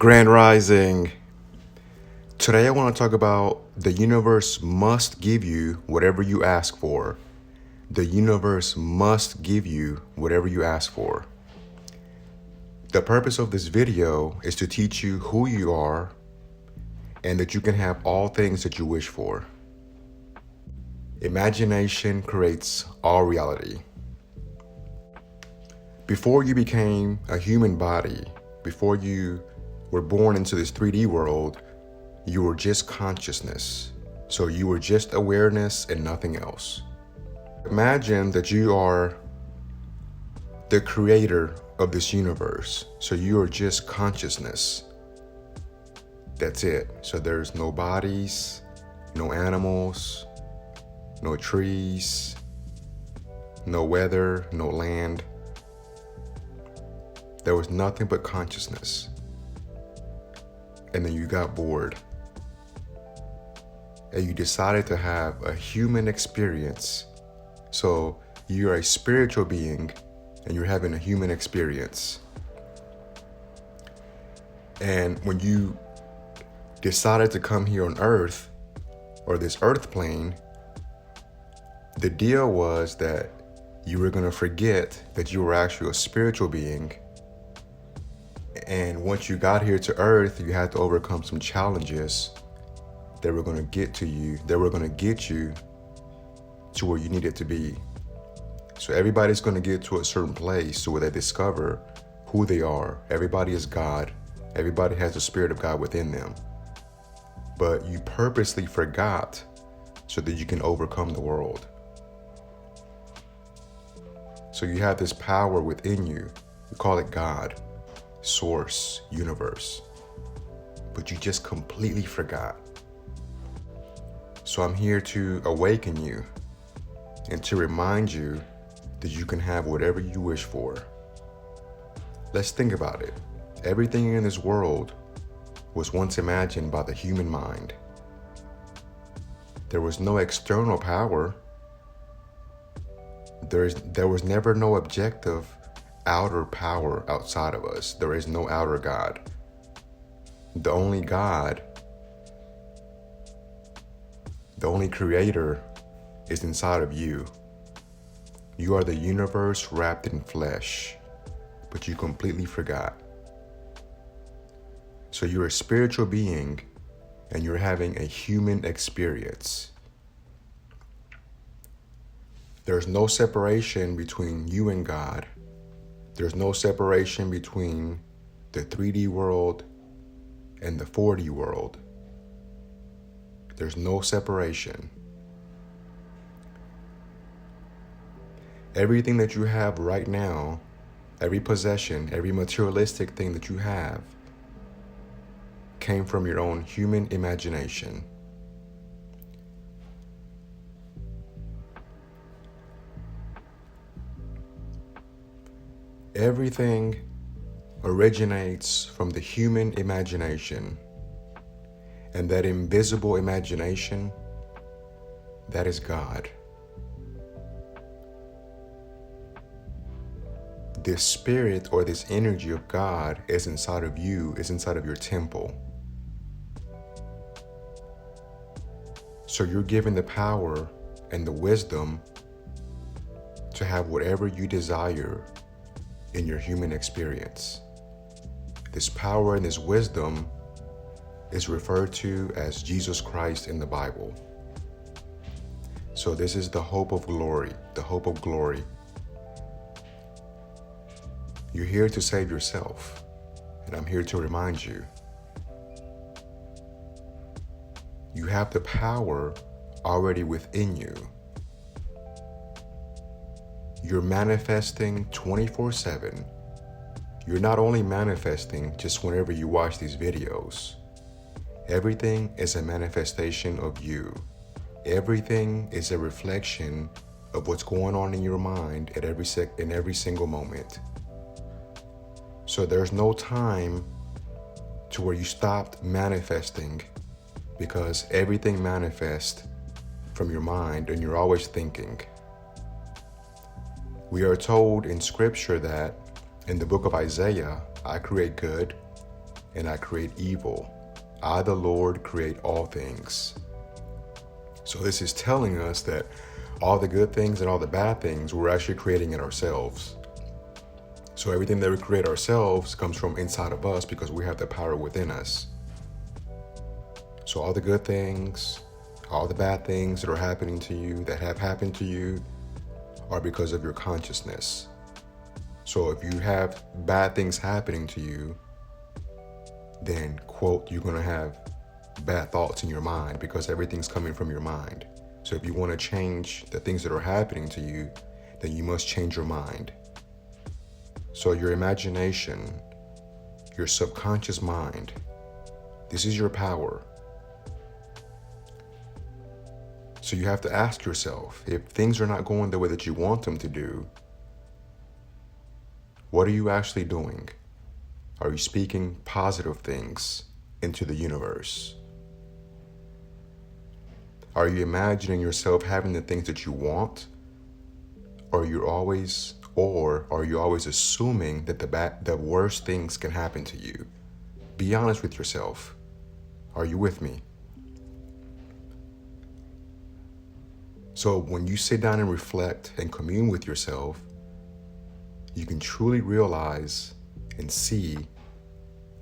Grand Rising. Today I want to talk about the universe must give you whatever you ask for. The universe must give you whatever you ask for. The purpose of this video is to teach you who you are and that you can have all things that you wish for. Imagination creates all reality. Before you became a human body, before you were born into this 3D world, you were just consciousness. So you were just awareness and nothing else. Imagine that you are the creator of this universe. So you are just consciousness. That's it. So there's no bodies, no animals, no trees, no weather, no land. There was nothing but consciousness. And then you got bored. And you decided to have a human experience. So you're a spiritual being and you're having a human experience. And when you decided to come here on Earth, or this Earth plane, the deal was that you were going to forget that you were actually a spiritual being. And once you got here to Earth, you had to overcome some challenges that were going to get to you, that were going to get you to where you needed to be. So everybody's going to get to a certain place where they discover who they are. Everybody is God. Everybody has the Spirit of God within them. But you purposely forgot so that you can overcome the world. So you have this power within you. We call it God. Source, universe, but you just completely forgot. So I'm here to awaken you and to remind you that you can have whatever you wish for. Let's think about it. Everything in this world was once imagined by the human mind. There was no external power. There was never no objective outer power outside of us. There is no outer God. The only God, the only creator is inside of you. You are the universe wrapped in flesh, but you completely forgot. So you're a spiritual being and you're having a human experience. There's no separation between you and God. There's no separation between the 3D world and the 4D world. There's no separation. Everything that you have right now, every possession, every materialistic thing that you have, came from your own human imagination. Everything originates from the human imagination, and that invisible imagination, that is God. This spirit or this energy of God is inside of you, is inside of your temple. So you're given the power and the wisdom to have whatever you desire in your human experience. This power and this wisdom is referred to as Jesus Christ in the Bible. So this is the hope of glory, the hope of glory. You're here to save yourself, and I'm here to remind you. You have the power already within you. You're manifesting 24/7. You're not only manifesting just whenever you watch these videos. Everything is a manifestation of you. Everything is a reflection of what's going on in your mind at in every single moment. So there's no time to where you stopped manifesting, because everything manifests from your mind and you're always thinking. We are told in scripture that in the book of Isaiah, I create good, and I create evil. I, the Lord, create all things. So this is telling us that all the good things and all the bad things, we're actually creating it ourselves. So everything that we create ourselves comes from inside of us because we have the power within us. So all the good things, all the bad things that are happening to you, that have happened to you, are because of your consciousness. So if you have bad things happening to you, then, quote, you're going to have bad thoughts in your mind because everything's coming from your mind. So if you want to change the things that are happening to you, then you must change your mind. So your imagination, your subconscious mind, this is your power. So you have to ask yourself, if things are not going the way that you want them to do, what are you actually doing? Are you speaking positive things into the universe? Are you imagining yourself having the things that you want? Or are you always assuming that the worst things can happen to you? Be honest with yourself. Are you with me? So when you sit down and reflect and commune with yourself, you can truly realize and see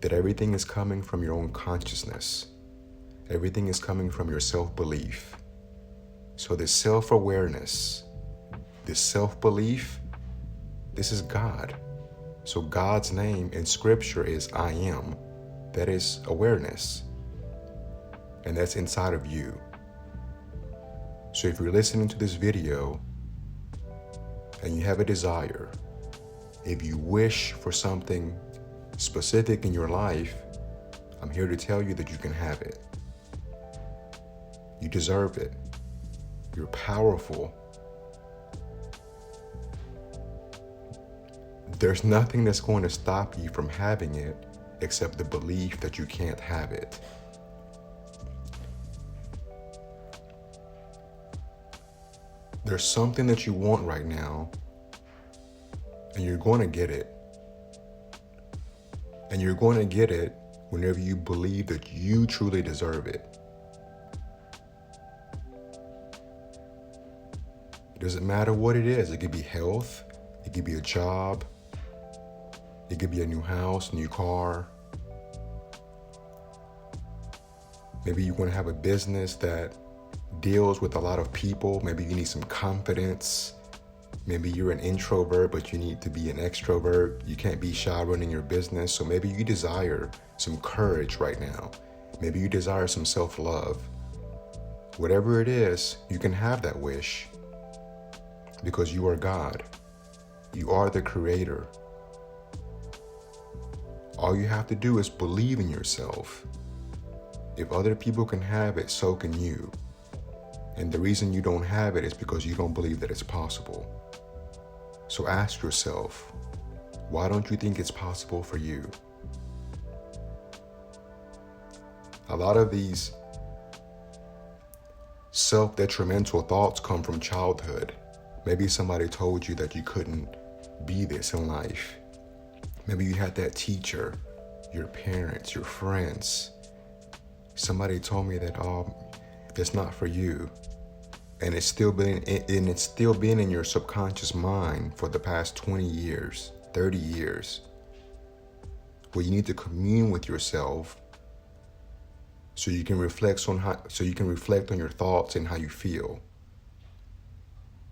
that everything is coming from your own consciousness. Everything is coming from your self-belief. So this self-awareness, this self-belief, this is God. So God's name in scripture is I am. That is awareness. And that's inside of you. So if you're listening to this video and you have a desire, if you wish for something specific in your life, I'm here to tell you that you can have it. You deserve it. You're powerful. There's nothing that's going to stop you from having it except the belief that you can't have it. There's something that you want right now, and you're going to get it. And you're going to get it whenever you believe that you truly deserve it. It doesn't matter what it is. It could be health. It could be a job. It could be a new house, new car. Maybe you want to have a business that deals with a lot of people. Maybe you need some confidence. Maybe you're an introvert, but you need to be an extrovert. You can't be shy running your business. So maybe you desire some courage right now. Maybe you desire some self-love. Whatever it is, you can have that wish because you are God. You are the creator. All you have to do is believe in yourself. If other people can have it, so can you. And the reason you don't have it is because you don't believe that it's possible. So ask yourself, why don't you think it's possible for you? A lot of these self-detrimental thoughts come from childhood. Maybe somebody told you that you couldn't be this in life. Maybe you had that teacher, your parents, your friends. Somebody told me that, that's not for you. And it's still been in your subconscious mind for the past 20 years, 30 years. Well, you need to commune with yourself so you can reflect on your thoughts and how you feel.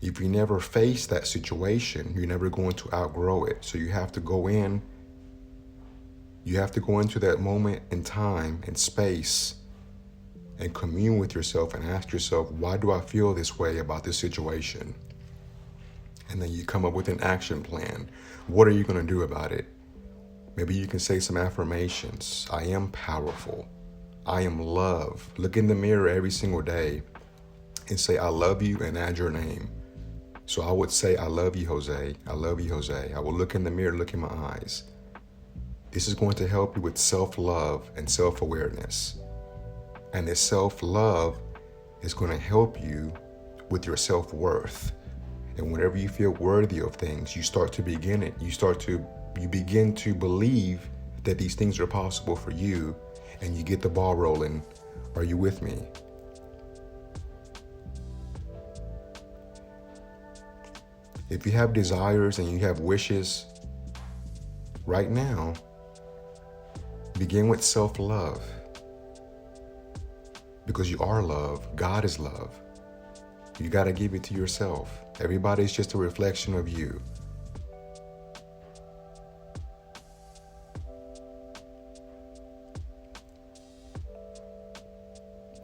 If you never face that situation, you're never going to outgrow it. So you have to go into that moment in time and space and commune with yourself and ask yourself, why do I feel this way about this situation? And then you come up with an action plan. What are you going to do about it? Maybe you can say some affirmations. I am powerful. I am love. Look in the mirror every single day and say, I love you, and add your name. So I would say, I love you, Jose. I love you, Jose. I will look in the mirror, look in my eyes. This is going to help you with self-love and self-awareness. And this self-love is going to help you with your self-worth. And whenever you feel worthy of things, you begin to believe that these things are possible for you, and you get the ball rolling. Are you with me? If you have desires and you have wishes right now, begin with self-love. Because you are love. God is love. You got to give it to yourself. Everybody's just a reflection of you.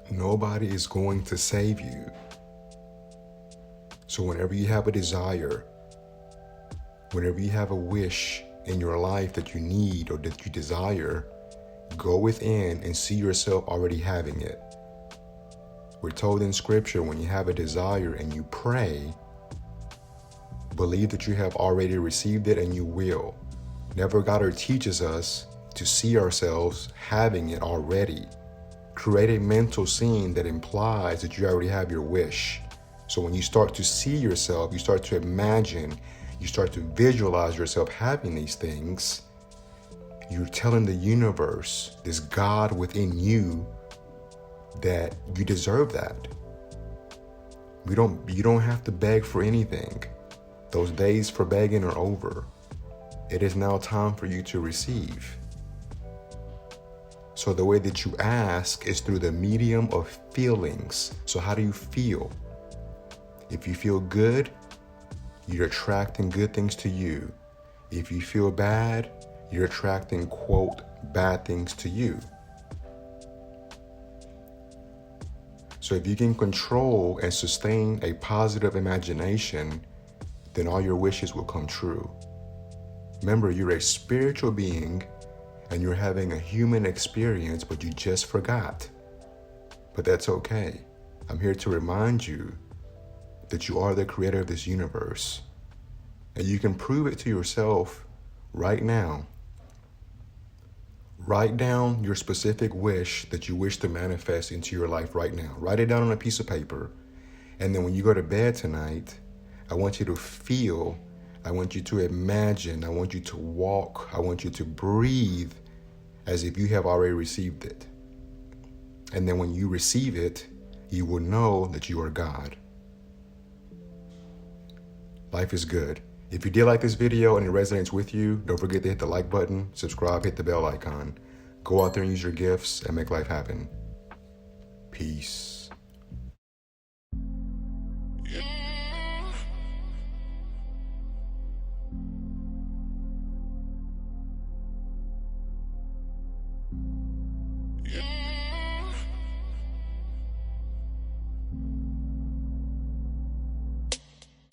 Nobody is going to save you. So whenever you have a desire, whenever you have a wish in your life that you need or that you desire, go within and see yourself already having it. We're told in scripture, when you have a desire and you pray, believe that you have already received it and you will. Never God teaches us to see ourselves having it already. Create a mental scene that implies that you already have your wish. So when you start to see yourself, you start to imagine, you start to visualize yourself having these things, you're telling the universe, this God within you, that you deserve that. You don't have to beg for anything. Those days for begging are over. It is now time for you to receive. So the way that you ask is through the medium of feelings. So how do you feel? If you feel good, you're attracting good things to you. If you feel bad, you're attracting, quote, bad things to you. So if you can control and sustain a positive imagination, then all your wishes will come true. Remember, you're a spiritual being and you're having a human experience, but you just forgot. But that's okay. I'm here to remind you that you are the creator of this universe. And you can prove it to yourself right now. Write down your specific wish that you wish to manifest into your life right now. Write it down on a piece of paper. And then when you go to bed tonight, I want you to feel, I want you to imagine, I want you to walk, I want you to breathe as if you have already received it. And then when you receive it, you will know that you are God. Life is good. If you did like this video and it resonates with you, don't forget to hit the like button, subscribe, hit the bell icon. Go out there and use your gifts and make life happen. Peace. Yeah.